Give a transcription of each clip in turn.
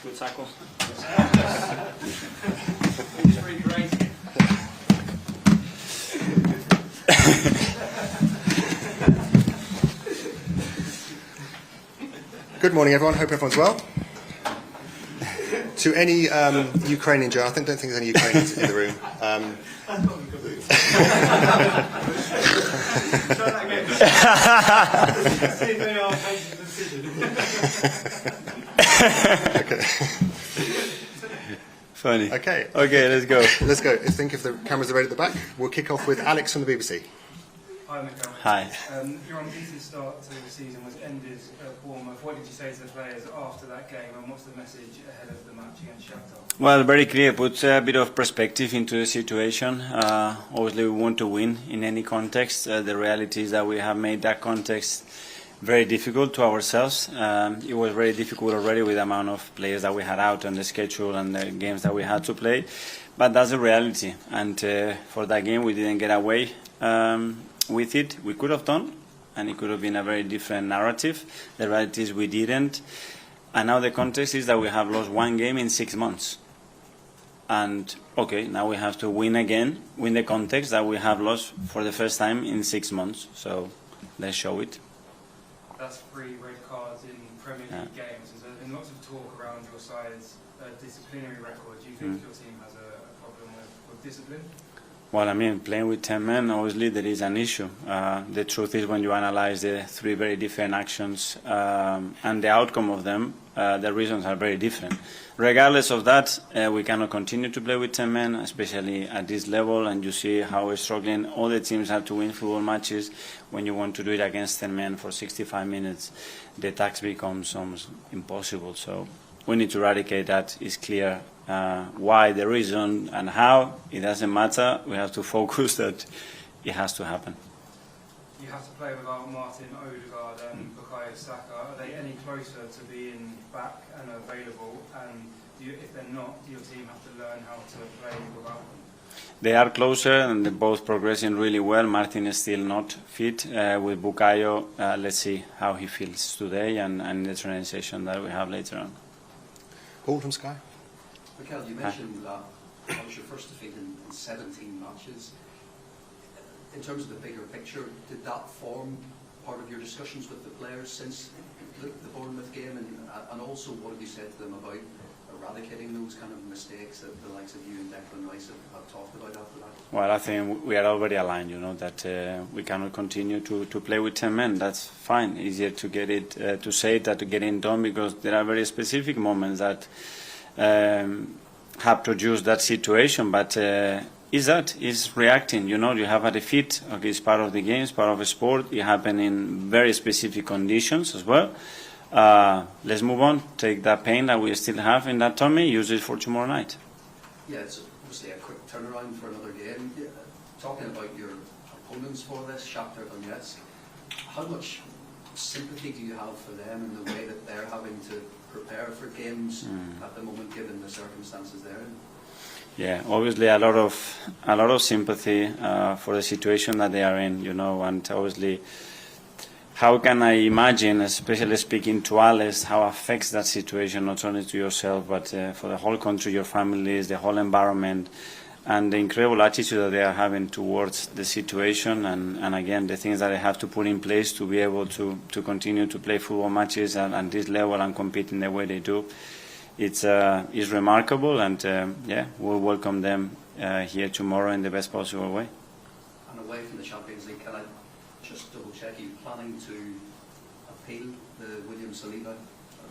Good tackle. Good morning, everyone. Hope everyone's well. To any Ukrainian Joe, I don't think there's any Ukrainians in the room. Okay. Funny. Okay. Okay, let's go. Let's go. I think if the cameras are ready at the back, we'll kick off with Alex from the BBC. Hi, Mikel. Hi. Your unbeaten start to the season was ended at Bournemouth. What did you say to the players after that game, and what's the message ahead of the match against Shakhtar? Well, very clear. Puts a bit of perspective into the situation. Obviously, we want to win in any context. The reality is that we have made that context very difficult to ourselves. It was very difficult already with the amount of players that we had out on the schedule and the games that we had to play. But that's the reality. And for that game, we didn't get away with it. We could have done, and it could have been a very different narrative. The reality is we didn't. And now the context is that we have lost one game in 6 months. And, okay, now we have to win again, win the context that we have lost for the first time in 6 months. So let's show it. That's 3 red cards in Premier League games. There's been lots of talk around your side's disciplinary record. Do you think your team has a problem with discipline? Well, I mean, playing with 10 men, obviously there is an issue. The truth is when you analyze the 3 very different actions and the outcome of them, the reasons are very different. Regardless of that, we cannot continue to play with 10 men, especially at this level, and you see how we're struggling. All the teams have to win football matches. When you want to do it against 10 men for 65 minutes, the task becomes almost impossible. So we need to eradicate that. It's clear why, the reason, and how. It doesn't matter. We have to focus that it has to happen. You have to play without Martin Odegaard and Bukayo Saka. Are they any closer to being back and available? And if they're not, do your team have to learn how to play without them? They are closer, and they're both progressing really well. Martin is still not fit. With Bukayo, let's see how he feels today and the training session that we have later on. Paul from Sky. Mikel, you mentioned that was your first defeat in 17 matches. In terms of the bigger picture, did that form part of your discussions with the players since the Bournemouth game? And also, what have you said to them about eradicating those kind of mistakes that the likes of you and Declan Rice have talked about after that? Well, I think we are already aligned, that we cannot continue to play with 10 men. That's fine. Easier to get it, to say it than to get it done, because there are very specific moments that have produced that situation. But is reacting. You have a defeat. Okay, it's part of the game, it's part of the sport. It happened in very specific conditions as well. Let's move on. Take that pain that we still have in that tummy, use it for tomorrow night. Yeah, it's obviously a quick turnaround for another game. Talking about your opponents for this, Shakhtar Donetsk, how much sympathy do you have for them in the way that they're having to prepare for games at the moment, given the circumstances they're in? Yeah, obviously a lot of sympathy for the situation that they are in, and obviously, how can I imagine, especially speaking to Alex, how affects that situation not only to yourself but for the whole country, your families, the whole environment, and the incredible attitude that they are having towards the situation, and again the things that they have to put in place to be able to continue to play football matches at this level and compete in the way they do. It's remarkable, and we'll welcome them here tomorrow in the best possible way. And away from the Champions League, can I just double check, are you planning to appeal the William Saliba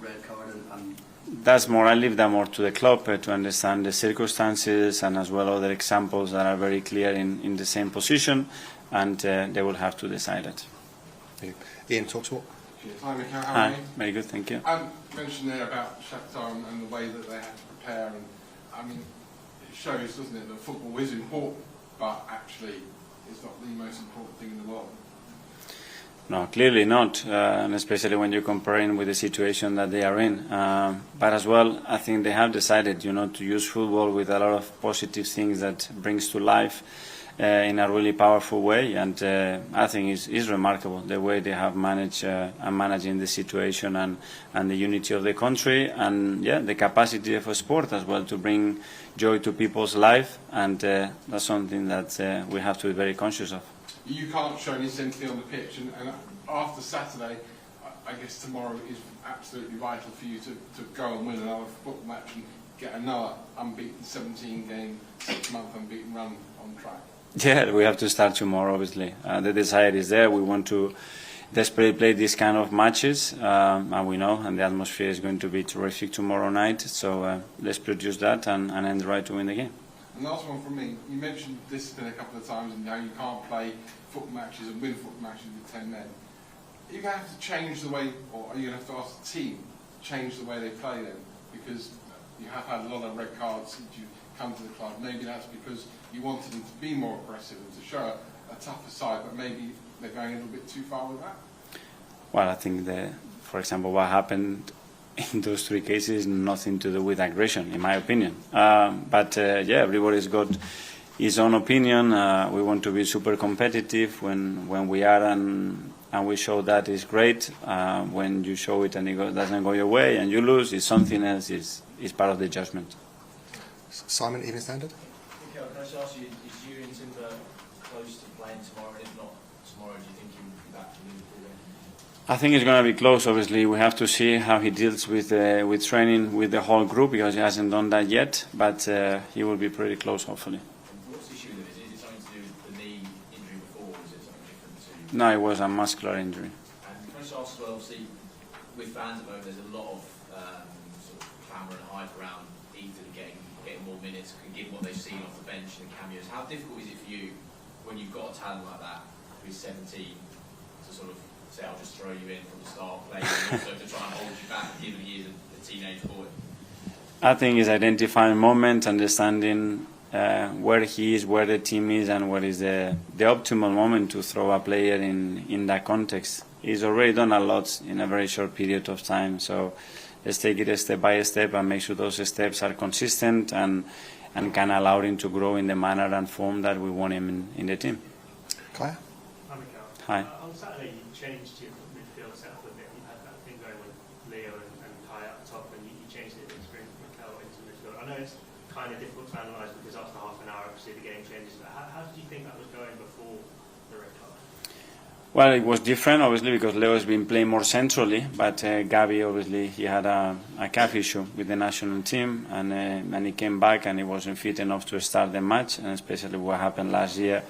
red card? And that's more, I leave that more to the club to understand the circumstances, and as well other examples that are very clear in the same position, and they will have to decide it. Ian, talk to what? Hi, Mikel. How are you? Very good, thank you. You mentioned there about Shakhtar and the way that they had to prepare, and I mean, it shows, doesn't it, that football is important, but actually it's not the most important thing in the world. No, clearly not, and especially when you're comparing with the situation that they are in. But as well, I think they have decided, to use football with a lot of positive things that brings to life. in a really powerful way, and I think it's remarkable the way they have managed and managing the situation and the unity of the country, and the capacity of a sport as well to bring joy to people's life, and that's something that we have to be very conscious of. You can't show any sympathy on the pitch, and after Saturday, I guess tomorrow is absolutely vital for you to go and win another football match and get another unbeaten 17-game, 6-month unbeaten run on track. Yeah, we have to start tomorrow, obviously. The desire is there. We want to desperately play these kind of matches, and we know, and the atmosphere is going to be terrific tomorrow night. So let's produce that and end the right to win the game. And last one from me. You mentioned discipline a couple of times and how you can't play football matches and win football matches with 10 men. Are you going to have to change the way, or are you going to have to ask the team to change the way they play them? Because you have had a lot of red cards since you've come to the club. Maybe that's because you wanted them to be more aggressive and to show a tougher side, but maybe they're going a little bit too far with that? Well, I think, for example, what happened in those 3 cases, nothing to do with aggression, in my opinion. But everybody's got his own opinion. We want to be super competitive when we are, and we show that is great. When you show it and it doesn't go your way and you lose, it's something else. It's part of the judgment. Simon, Evening Standard. Mikel, can I just ask you, is you and Timber close to playing tomorrow? And if not tomorrow, do you think you will be back to Liverpool then? I think it's going to be close. Obviously, we have to see how he deals with training with the whole group, because he hasn't done that yet. But he will be pretty close, hopefully. And what's the issue with it? Is it something to do with the knee injury before, or is it something different to? No, it was a muscular injury. And can I just ask as well, obviously, with fans at the moment, there's a lot of sort of clamour and hype around Ethan getting more minutes, given what they've seen off the bench and the cameos. How difficult is it for you when you've got a talent like that who's 17 to sort of say, I'll just throw you in from the start playing, and also to try and hold you back given he is a teenage boy? I think it's identifying moment, understanding where he is, where the team is, and what is the optimal moment to throw a player in that context. He's already done a lot in a very short period of time, so let's take it step by step and make sure those steps are consistent and can allow him to grow in the manner and form that we want him in the team. Claire? Hi, Mikel. Hi. On Saturday, you changed your midfield setup a bit. You had that thing going with Leo and Kai up top, and you changed it to bring Mikel into midfield. I know it's kind of difficult to analyse because after half an hour, obviously, the game changes. But how did you think that was going before the red card? Well, it was different, obviously, because Leo has been playing more centrally, but Gavi, obviously, he had a calf issue with the national team, and he came back and he wasn't fit enough to start the match, and especially what happened last year,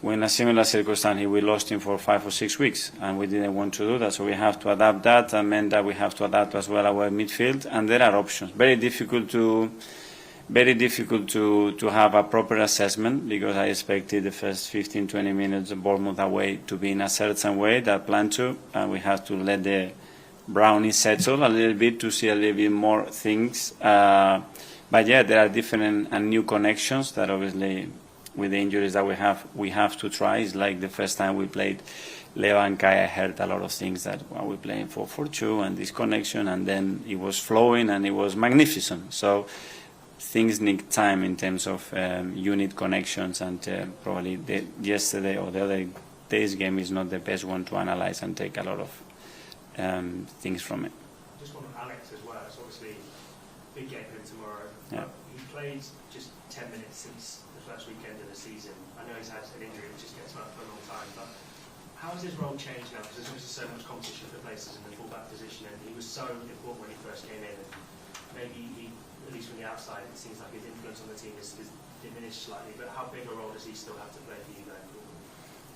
when a similar circumstance, we lost him for 5 or 6 weeks, and we didn't want to do that, so we have to adapt that, and meant that we have to adapt as well our midfield, and there are options. Very difficult to have a proper assessment, because I expected the first 15-20 minutes of Bournemouth away to be in a certain way that planned to, and we have to let the brownie settle a little bit to see a little bit more things. But yeah, there are different and new connections that obviously with the injuries that we have to try. It's like the first time we played Leo and Kai, I heard a lot of things that we're playing 4-4-2 and this connection, and then it was flowing and it was magnificent. So things need time in terms of unit connections, and probably yesterday or the other day's game is not the best one to analyze and take a lot of things from it. Just one on Alex as well. It's obviously a big game for him tomorrow. Yeah. He played just 10 minutes since the first weekend of the season. I know he's had an injury which just gets him out for a long time, but how has his role changed now? Because there's obviously so much competition for places in the fullback position, and he was so important when he first came in. And maybe he, at least from the outside, it seems like his influence on the team is diminished slightly. But how big a role does he still have to play for you going forward?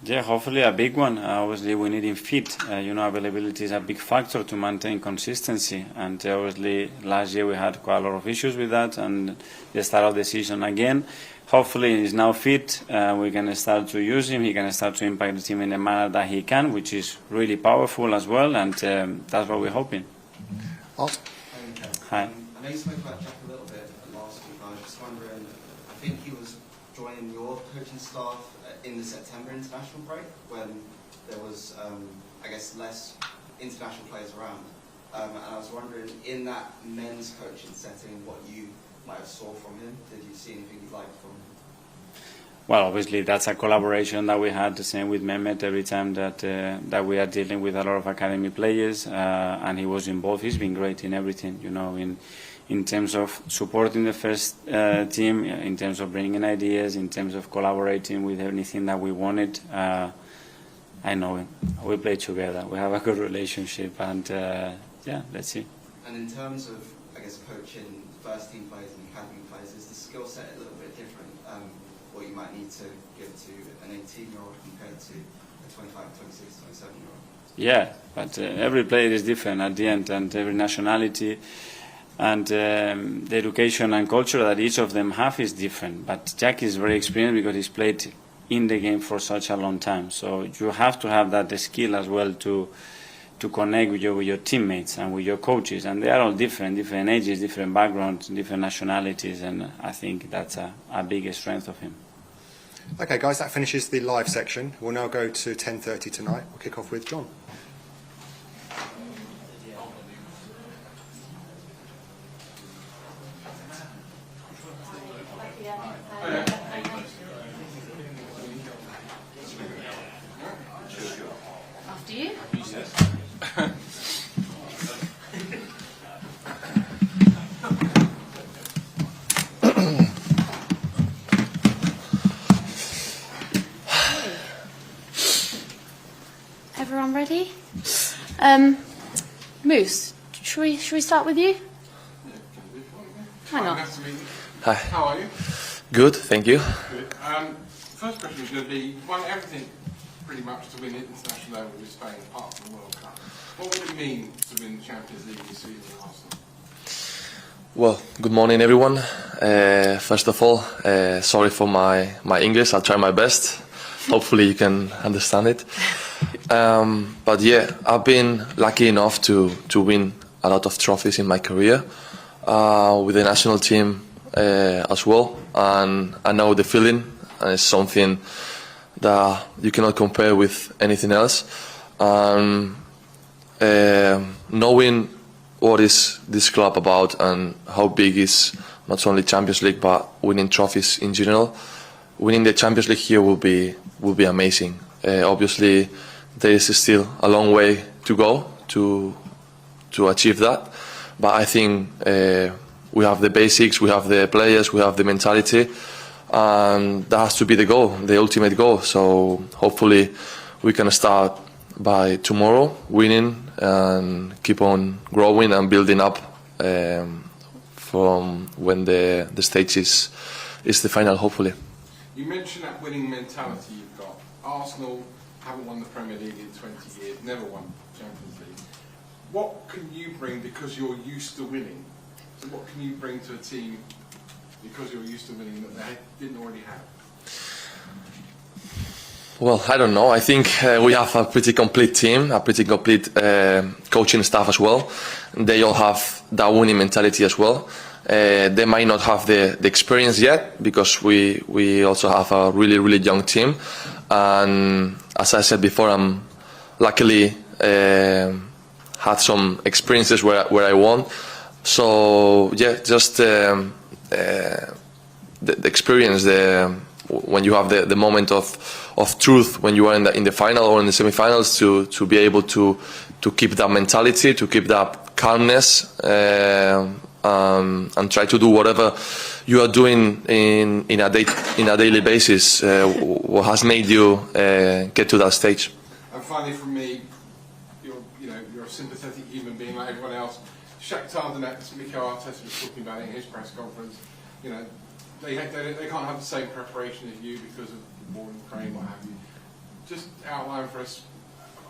Yeah, hopefully a big one. Obviously, we need him fit. Availability is a big factor to maintain consistency. And obviously, last year we had quite a lot of issues with that. And the start of the season again, hopefully he's now fit. We can start to use him. He can start to impact the team in the manner that he can, which is really powerful as well. And that's what we're hoping. Art? Hi. I know you spoke about Jack a little bit last week. I was just wondering, I think he was joining your coaching staff in the September international break when there was, I guess, less international players around. And I was wondering, in that men's coaching setting, what you might have saw from him. Did you see anything you liked from him? Well, obviously that's a collaboration that we had. The same with Mehmet. Every time that we are dealing with a lot of academy players, and he was involved. He's been great in everything, you know, in terms of supporting the first team, in terms of bringing ideas, in terms of collaborating with anything that we wanted. I know him. We play together. We have a good relationship, and yeah, let's see. And in terms of, I guess, coaching first team players and academy players, is the skill set a little bit different? What you might need to give to an 18-year-old compared to a 25, 26, 27-year-old? Yeah, but every player is different at the end, and every nationality and the education and culture that each of them have is different. But Jack is very experienced because he's played in the game for such a long time. So you have to have that skill as well to connect with your teammates and with your coaches, and they are all different ages, different backgrounds, different nationalities, and I think that's a big strength of him. Okay, guys, that finishes the live section. We'll now go to 10:30 tonight. We'll kick off with John. After you. Everyone ready? Moose, should we start with you? Why not? Hi. How are you? Good, thank you. Good. First question is going to be, won everything pretty much to win international level with Spain, apart from the World Cup. What would it mean to win the Champions League this season at Arsenal? Well, good morning everyone. First of all, sorry for my English, I'll try my best. Hopefully you can understand it. But yeah, I've been lucky enough to win a lot of trophies in my career with the national team as well, and I know the feeling, and it's something that you cannot compare with anything else. Knowing what is this club about and how big is not only Champions League but winning trophies in general, winning the Champions League here will be amazing. Obviously, there is still a long way to go to achieve that, but I think we have the basics, we have the players, we have the mentality, and that has to be the goal, the ultimate goal. So hopefully we can start by tomorrow winning and keep on growing and building up from when the stage is the final, hopefully. You mentioned that winning mentality you've got. Arsenal haven't won the Premier League in 20 years, never won Champions League. What can you bring because you're used to winning? So what can you bring to a team because you're used to winning that they didn't already have? Well, I don't know. I think we have a pretty complete team, a pretty complete coaching staff as well. They all have that winning mentality as well. They might not have the experience yet because we also have a really young team. And as I said before, I'm luckily had some experiences where I won. So yeah, just the experience, when you have the moment of truth, when you are in the final or in the semi-finals, to be able to keep that mentality, to keep that calmness, and try to do whatever you are doing in a daily basis, what has made you get to that stage. And finally, from me, you're a sympathetic human being like everyone else. Shakhtar Donetsk, Mikel Arteta was talking about it in his press conference. You know, they can't have the same preparation as you because of the war in Ukraine, what have you. Just outline for us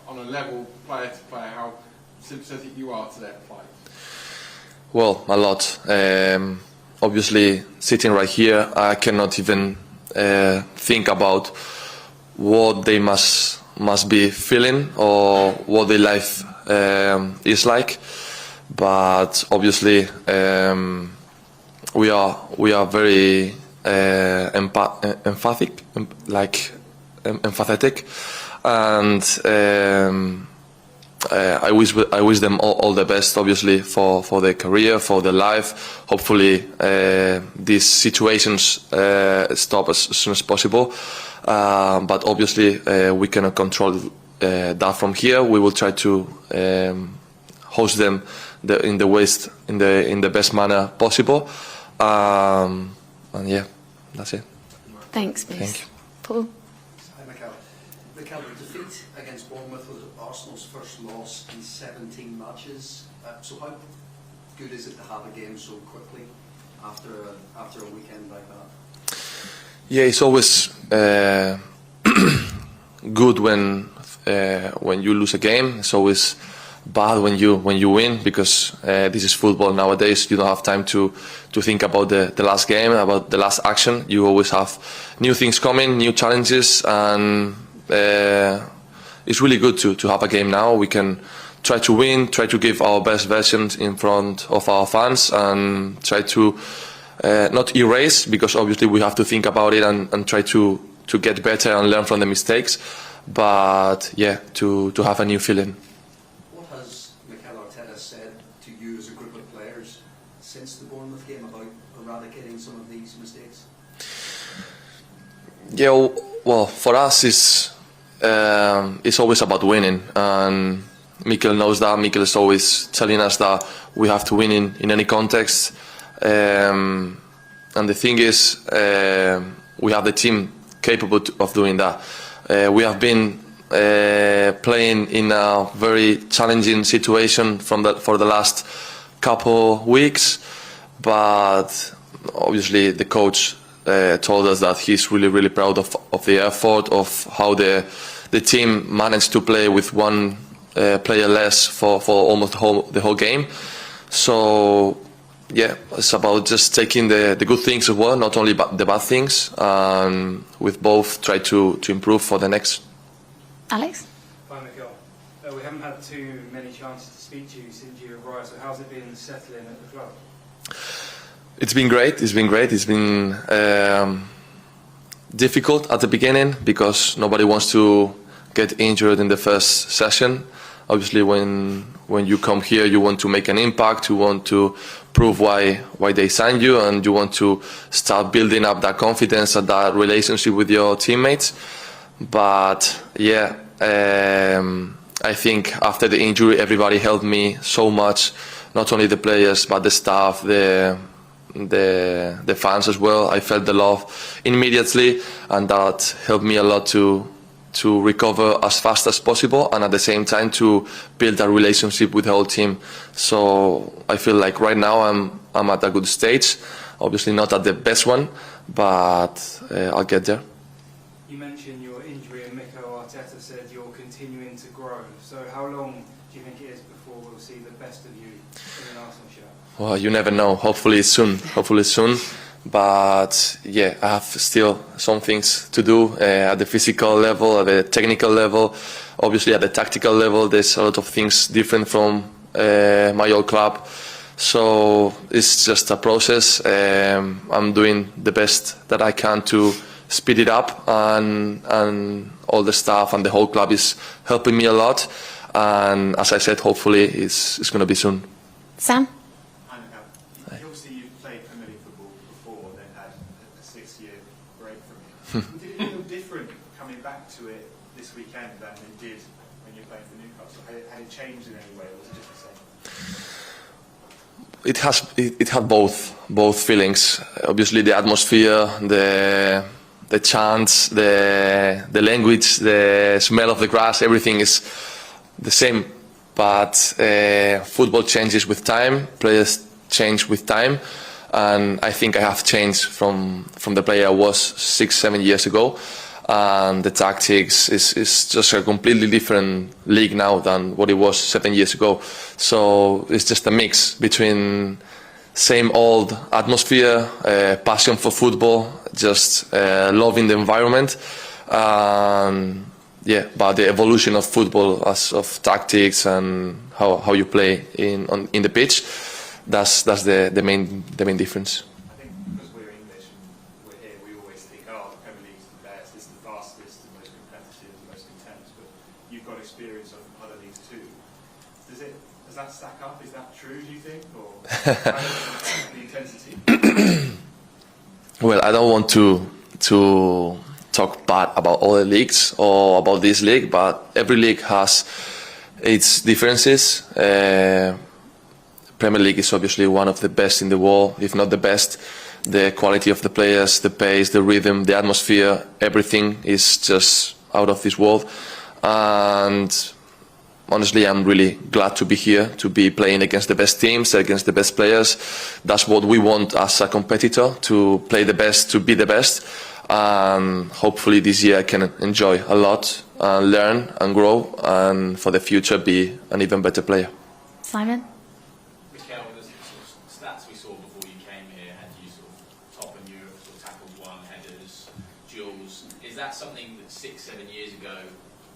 on a level, player to player, how sympathetic you are to their plight. Well, a lot. Obviously, sitting right here, I cannot even think about what they must be feeling or what their life is like. But obviously, we are very empathetic, and I wish them all the best, obviously, for their career, for their life. Hopefully, these situations stop as soon as possible. But obviously, we cannot control that from here. We will try to host them in the best manner possible. And yeah, that's it. Thanks, Miss. Thank you. Paul? Hi, Mikel. Mikel, the defeat against Bournemouth was Arsenal's first loss in 17 matches. So how good is it to have a game so quickly after a weekend like that? Yeah, it's always good when you lose a game. It's always bad when you win, because this is football nowadays. You don't have time to think about the last game, about the last action. You always have new things coming, new challenges, and it's really good to have a game now. We can try to win, try to give our best versions in front of our fans, and try to not erase, because obviously we have to think about it and try to get better and learn from the mistakes. But yeah, to have a new feeling. What has Mikel Arteta said to you as a group of players since the Bournemouth game about eradicating some of these mistakes? Yeah, well, for us it's always about winning, and Mikel knows that. Mikel is always telling us that we have to win in any context. And the thing is, we have the team capable of doing that. We have been playing in a very challenging situation for the last couple weeks, but obviously the coach told us that he's really proud of the effort, of how the team managed to play with one player less for almost the whole game. So yeah, it's about just taking the good things as well, not only the bad things, and with both try to improve for the next. Alex? Hi, Mikel. We haven't had too many chances to speak to you since you arrived, so how's it been settling at the club? It's been great. It's been difficult at the beginning, because nobody wants to get injured in the first session. Obviously, when you come here, you want to make an impact. You want to prove why they signed you, and you want to start building up that confidence and that relationship with your teammates. But yeah, I think after the injury, everybody helped me so much. Not only the players, but the staff, the fans as well. I felt the love immediately, and that helped me a lot to recover as fast as possible, and at the same time to build a relationship with the whole team. So I feel like right now I'm at a good stage. Obviously not at the best one, but I'll get there. You mentioned your injury, and Mikel Arteta said you're continuing to grow. So how long do you think it is before we'll see the best of you in an Arsenal shirt? Well, you never know. Hopefully soon. But yeah, I have still some things to do at the physical level, at the technical level. Obviously at the tactical level, there's a lot of things different from my old club. So it's just a process. I'm doing the best that I can to speed it up, and all the staff and the whole club is helping me a lot. And as I said, hopefully it's going to be soon. Sam? Obviously you've played Premier League football before, then had a 6-year break from it. Did it feel different coming back to it this weekend than it did when you were playing for Newcastle? Had it changed in any way, or was it just the same? It had both feelings. Obviously the atmosphere, the chants, the language, the smell of the grass, everything is the same. But football changes with time, players change with time, and I think I have changed from the player I was 6-7 years ago. And the tactics is just a completely different league now than what it was 7 years ago. So it's just a mix between same old atmosphere, passion for football, just loving the environment, yeah, but the evolution of football, as of tactics and how you play in the pitch, that's the main difference. I think because we're English and we're here, we always think, oh, the Premier League's the best, it's the fastest, the most competitive, the most intense. But you've got experience of other leagues too. true, do you think? Or the intensity? Well, I don't want to talk bad about other leagues or about this league, but every league has its differences. Premier League is obviously one of the best in the world, if not the best. The quality of the players, the pace, the rhythm, the atmosphere, everything is just out of this world. And honestly, I'm really glad to be here, to be playing against the best teams, against the best players. That's what we want as a competitor, to play the best, to be the best. And hopefully this year I can enjoy a lot, and learn and grow, and for the future be an even better player. Simon? Mikel, the sort of stats we saw before you came here had you sort of top in Europe, sort of tackles won, headers, duels. Is that something that 6-7 years ago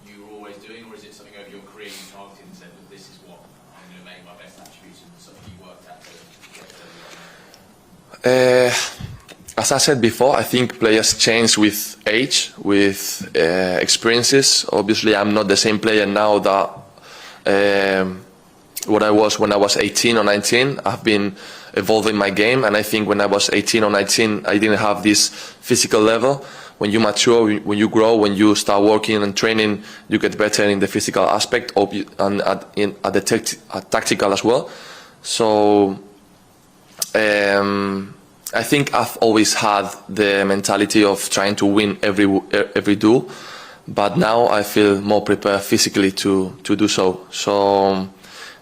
you were always doing, or is it something over your career you targeted and said, well, this is what I'm going to make my best attributes, and something you worked at to get there? As I said before, I think players change with age, with experiences. Obviously, I'm not the same player now that what I was when I was 18 or 19. I've been evolving my game, and I think when I was 18 or 19, I didn't have this physical level. When you mature, when you grow, when you start working and training, you get better in the physical aspect and at the tactical as well. So I think I've always had the mentality of trying to win every duel, but now I feel more prepared physically to do so. So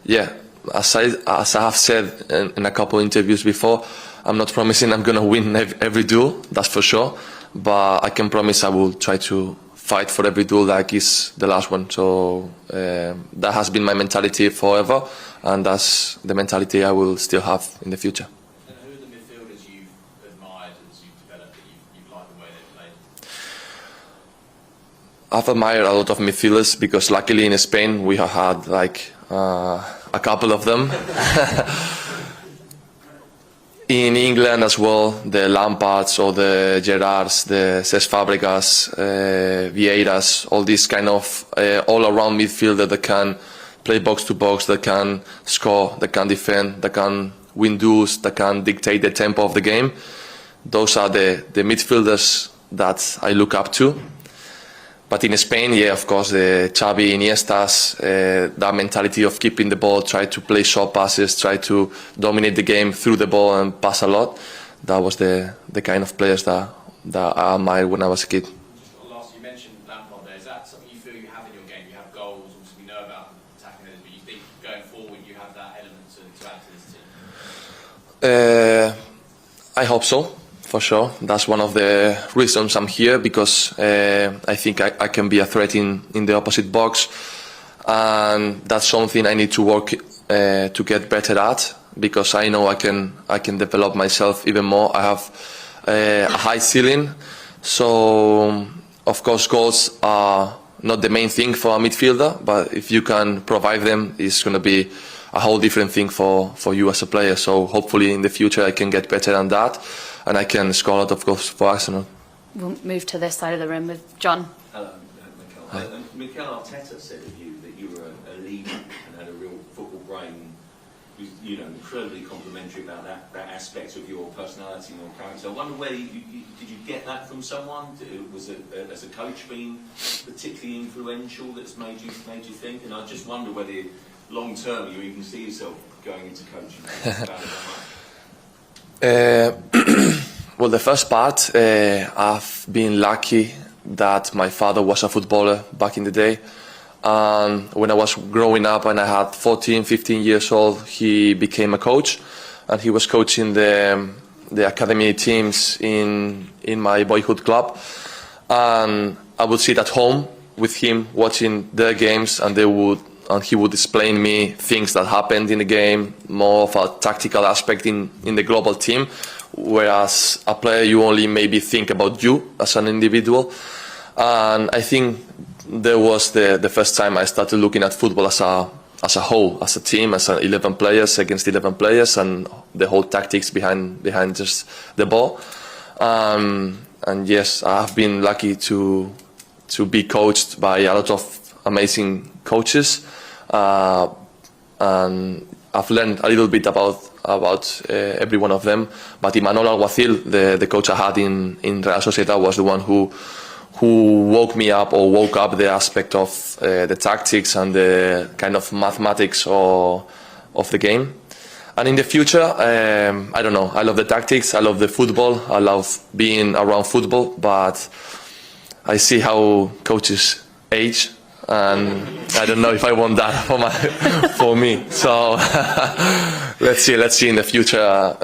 yeah, as I have said in a couple of interviews before, I'm not promising I'm going to win every duel, that's for sure, but I can promise I will try to fight for every duel like it's the last one. So that has been my mentality forever, and that's the mentality I will still have in the future. I've admired a lot of midfielders because luckily in Spain we have had like a couple of them. In England as well, the Lampards or the Gerrards, the Cesc Fabregas, Vieiras, all these kind of all-around midfielder that can play box to box, that can score, that can defend, that can win duels, that can dictate the tempo of the game. Those are the midfielders that I look up to. But in Spain, yeah, of course, the Xavi, Iniestas, that mentality of keeping the ball, try to play short passes, try to dominate the game through the ball and pass a lot. That was the kind of players that I admired when I was a kid. Just last, you mentioned Lampard there. Is that something you feel you have in your game? You have goals, obviously we know about attacking it, but you think going forward you have that element to add to this team? I hope so. For sure, that's one of the reasons I'm here, because I think I can be a threat in the opposite box, and that's something I need to work to get better at, because I know I can develop myself even more. I have a high ceiling, so of course goals are not the main thing for a midfielder, but if you can provide them, it's going to be a whole different thing for you as a player. So hopefully in the future I can get better than that, and I can score a lot of goals for Arsenal. We'll move to this side of the room with John. Hello, Mikel. Mikel Arteta said of you that you were a leader and had a real football brain. He was, incredibly complimentary about that aspect of your personality and your character. I wonder whether did you get that from someone? Was it, as a coach, been particularly influential that's made you think? And I just wonder whether long term you even see yourself going into coaching. Well, the first part, I've been lucky that my father was a footballer back in the day. And when I was growing up and I had 14, 15 years old, he became a coach, and he was coaching the academy teams in my boyhood club. And I would sit at home with him watching their games, and he would explain me things that happened in the game, more of a tactical aspect in the global team, whereas a player you only maybe think about you as an individual. And I think there was the first time I started looking at football as a whole, as a team, as 11 players against 11 players, and the whole tactics behind just the ball. And yes, I've been lucky to be coached by a lot of amazing coaches, and I've learned a little bit about every one of them. But Imanol Alguacil, the coach I had in Real Sociedad, was the one who woke me up or woke up the aspect of the tactics and the kind of mathematics of the game. And in the future, I don't know, I love the tactics, I love the football, I love being around football, but I see how coaches age, and I don't know if I want that for me. So let's see in the future.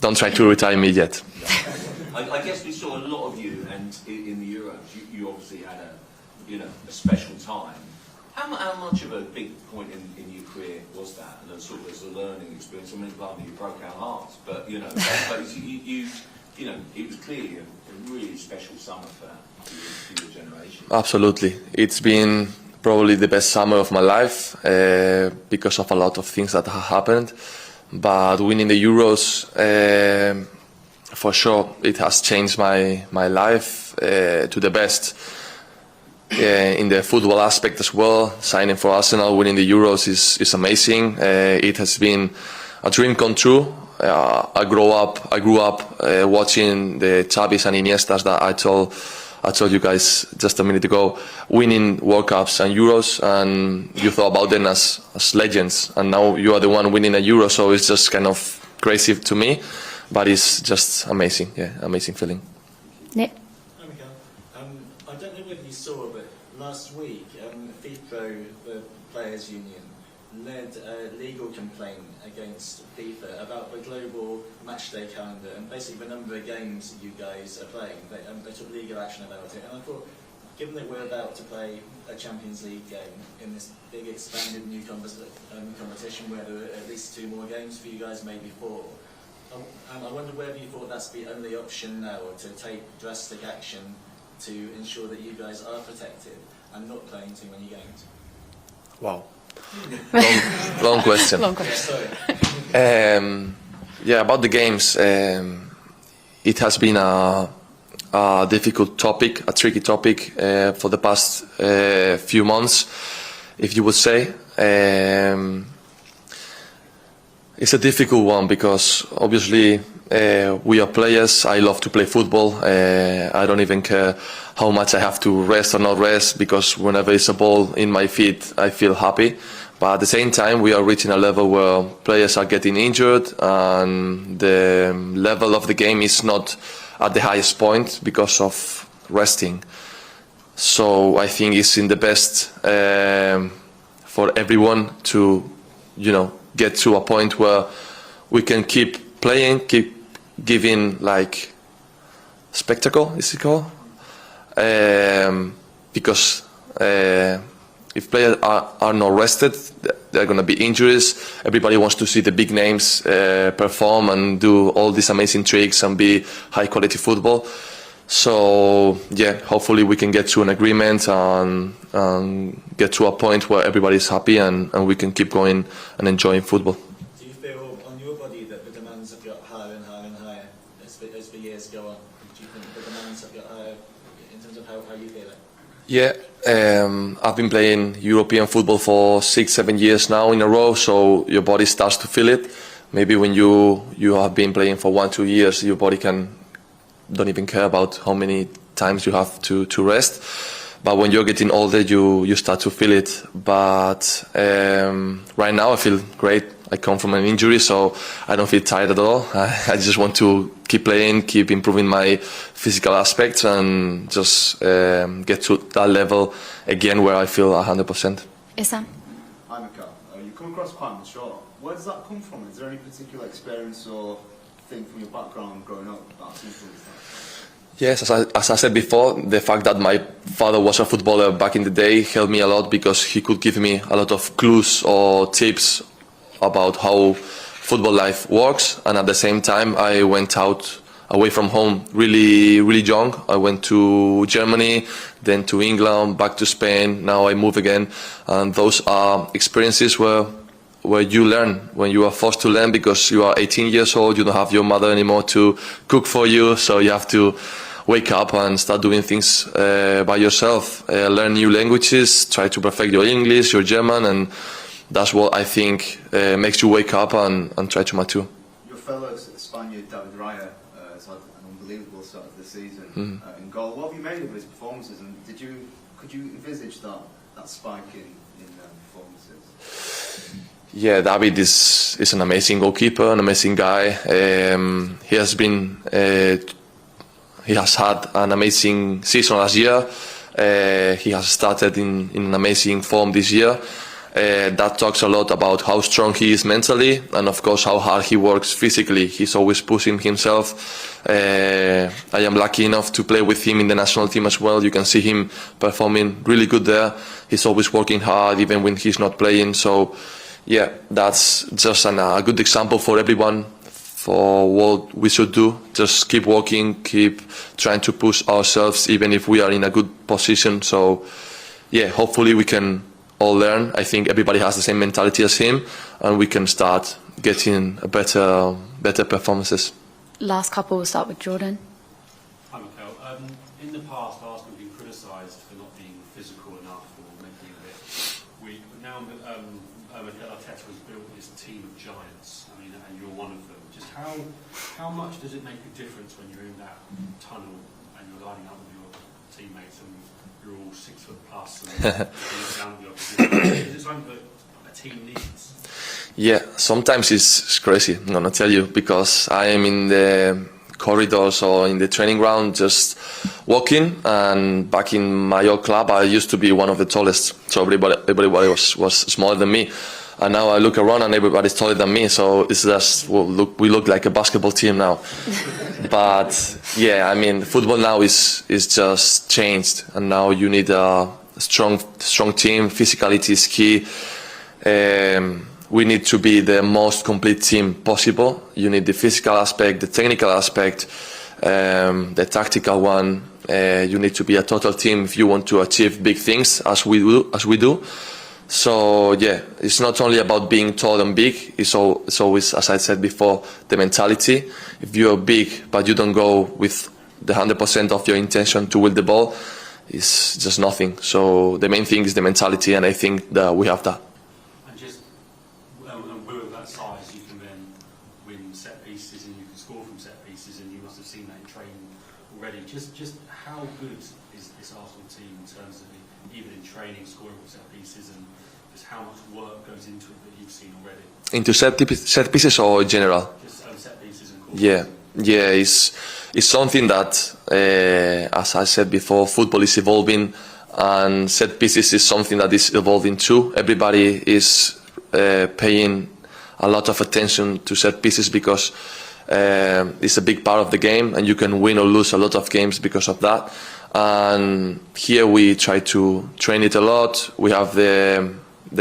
Don't try to retire me yet. I guess we saw a lot of you, and in the Euros, you obviously had a special time. How much of a big point in your career was that, and sort of as a learning experience? I mean, partly you broke our hearts, but you it was clearly a really special summer for your generation. Absolutely, it's been probably the best summer of my life because of a lot of things that have happened. But winning the Euros, for sure, it has changed my life to the best. In the football aspect as well, signing for Arsenal, winning the Euros is amazing. It has been a dream come true. I grew up watching the Xavis and Iniestas that I told you guys just a minute ago, winning World Cups and Euros, and you thought about them as legends, and now you are the one winning a Euro, so it's just kind of crazy to me, but it's just amazing, amazing feeling. Nick? Hi, Mikel. I don't know whether you saw, but last week, FIFA, the Players' Union, led a legal complaint against FIFA about the global matchday calendar and basically the number of games you guys are playing. They took legal action about it, and I thought, given that we're about to play a Champions League game in this big expanded new competition where there are at least 2 more games for you guys, maybe 4, I wonder whether you thought that's the only option now, or to take drastic action to ensure that you guys are protected and not playing too many games. Wow. Long question. Long question. About the games, it has been a difficult topic, a tricky topic for the past few months, if you would say. It's a difficult one because obviously we are players. I love to play football. I don't even care how much I have to rest or not rest, because whenever it's a ball in my feet, I feel happy. But at the same time, we are reaching a level where players are getting injured and the level of the game is not at the highest point because of resting. So I think it's in the best for everyone to, get to a point where we can keep playing, keep giving like spectacle, is it called? Because if players are not rested, there are going to be injuries. Everybody wants to see the big names perform and do all these amazing tricks and be high quality football. So hopefully we can get to an agreement and get to a point where everybody's happy and we can keep going and enjoying football. Do you feel on your body that the demands have got higher and higher and higher as the years go on? Do you think the demands have got higher in terms of how you feel it? Yeah, I've been playing European football for 6-7 years now in a row, so your body starts to feel it. Maybe when you have been playing for 1-2 years, your body don't even care about how many times you have to rest. But when you're getting older, you start to feel it. But right now I feel great. I come from an injury, so I don't feel tired at all. I just want to keep playing, keep improving my physical aspects, and just get to that level again where I feel 100%. Isam? Hi, Mikel. You come across quite mature. Where does that come from? Is there any particular experience or thing from your background growing up that's influenced that? Yes, as I said before, the fact that my father was a footballer back in the day helped me a lot, because he could give me a lot of clues or tips about how football life works. And at the same time, I went out away from home really young. I went to Germany, then to England, back to Spain. Now I move again, and those are experiences where you learn, when you are forced to learn, because you are 18 years old, you don't have your mother anymore to cook for you, so you have to wake up and start doing things by yourself, learn new languages, try to perfect your English, your German, and that's what I think makes you wake up and try to mature. Your fellow Spaniard David Raya has had an unbelievable start of the season in goal. What have you made of his performances, and could you envisage that spike in performances? Yeah, David is an amazing goalkeeper, an amazing guy. He has had an amazing season last year. He has started in an amazing form this year. That talks a lot about how strong he is mentally, and of course how hard he works physically. He's always pushing himself. I am lucky enough to play with him in the national team as well. You can see him performing really good there. He's always working hard even when he's not playing. So yeah, that's just a good example for everyone for what we should do. Just keep working, keep trying to push ourselves even if we are in a good position. So yeah, hopefully we can all learn. I think everybody has the same mentality as him, and we can start getting a better performances. Last couple, we'll start with Jordan. Hi, Mikel. In the past, Arsenal have been criticised for not being physical enough or making a bit weak. But now Mikel Arteta has built this team of giants. I mean, and you're one of them. Just how much does it make a difference when you're in that tunnel and you're lining up with your teammates and you're all 6 foot plus and down the opposition? Is it something that a team needs? Yeah, sometimes it's crazy, I'm gonna tell you, because I am in the corridors or in the training ground just walking, and back in my old club I used to be one of the tallest, so everybody was smaller than me, and now I look around and everybody's taller than me, so it's just, we look like a basketball team now. But yeah, I mean, football now is just changed, and now you need a strong team. Physicality is key. We need to be the most complete team possible. You need the physical aspect, the technical aspect, the tactical one. You need to be a total team if you want to achieve big things, as we do. So yeah, it's not only about being tall and big. It's always, as I said before, the mentality. If you're big but you don't go with the 100% of your intention to win the ball, it's just nothing. So the main thing is the mentality, and I think that we have that. And just with that size, you can then win set pieces and you can score from set pieces, and you must have seen that in training already. Just how good is this Arsenal team in terms of even in training, scoring from set pieces, and just how much work goes into it that you've seen already? Into set pieces or in general? Just set pieces and corners. Yeah, it's something that, as I said before, football is evolving, and set pieces is something that is evolving too. Everybody is paying a lot of attention to set pieces because it's a big part of the game, and you can win or lose a lot of games because of that. And here we try to train it a lot. We have the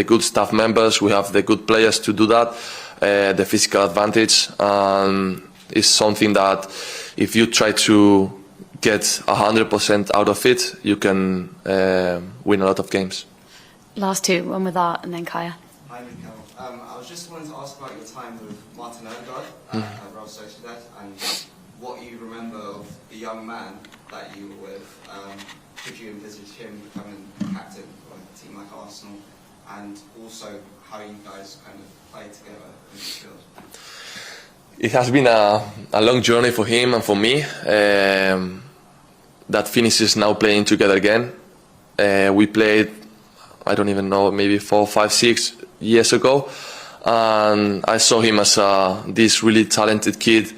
good staff members, we have the good players to do that, the physical advantage. Is something that if you try to get 100% out of it, you can win a lot of games. Last two, one with Art and then Kaya. Hi, Mikel. I was just wanting to ask about your time with Martin Odegaard at Real Sociedad, and what you remember of the young man that you were with. Could you envisage him becoming captain of a team like Arsenal, and also how you guys kind of play together in the field? It has been a long journey for him and for me. That finishes now playing together again. We played, I don't even know, maybe 4, 5, 6 years ago, and I saw him as this really talented kid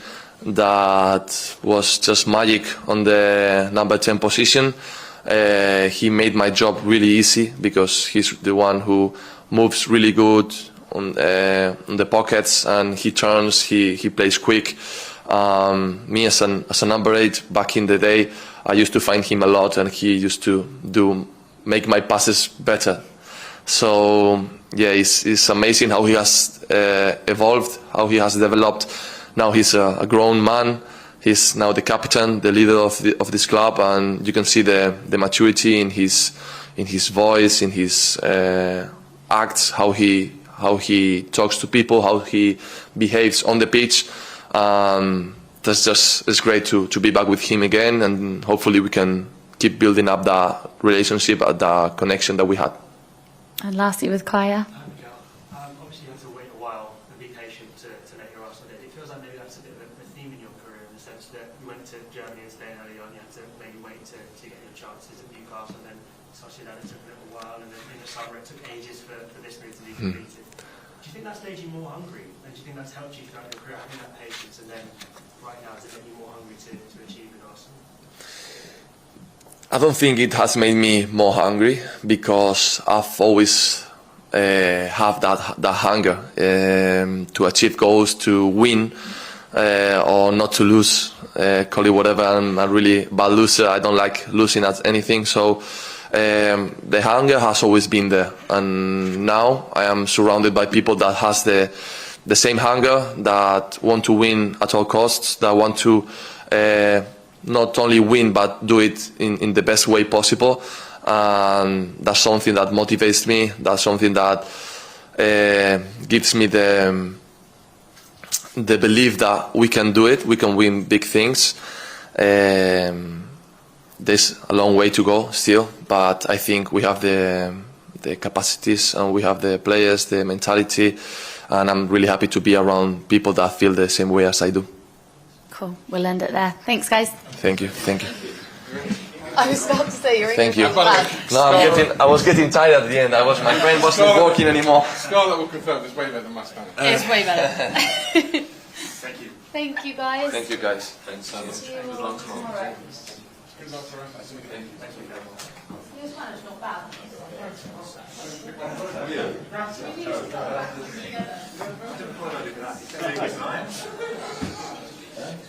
that was just magic on the number 10 position. He made my job really easy because he's the one who moves really good on the pockets, and he turns, he plays quick. Me as a number 8 back in the day, I used to find him a lot, and he used to make my passes better. So yeah, it's amazing how he has evolved, how he has developed. Now he's a grown man. He's now the captain, the leader of this club, and you can see the maturity in his voice, in his acts, how he talks to people, how he behaves on the pitch. It's great to be back with him again, and hopefully we can keep building up that relationship, that connection that we had. And lastly with Kaya. in the sense that you went to Germany and stayed early on, you had to maybe wait to get your chances at Newcastle, and then Sociedad it took a little while, and then in the summer it took ages for this move to be completed. Do you think that's made you more hungry, and do you think that's helped you throughout your career, having that patience, and then right now to make you more hungry to achieve with Arsenal? I don't think it has made me more hungry, because I've always have that hunger to achieve goals, to win, or not to lose. Call it whatever. I'm a really bad loser. I don't like losing at anything. So the hunger has always been there, and now I am surrounded by people that has the same hunger, that want to win at all costs, that want to not only win but do it in the best way possible. And that's something that motivates me. That's something that gives me the belief that we can do it. We can win big things. There's a long way to go still, but I think we have the capacities, and we have the players, the mentality, and I'm really happy to be around people that feel the same way as I do. Cool. We'll end it there. Thanks, guys. Thank you. Thank you. I was about to say you're in Thank your you. bag. No, I was getting tired at the end. My brain wasn't working anymore. Scarlett will confirm it's way better than my Spanish. It's way better. Thank you. Thank you, guys. Thank you, guys. Thanks so much. See you Good all luck tomorrow. tomorrow. Good luck tomorrow. Thank you. Your Spanish not bad.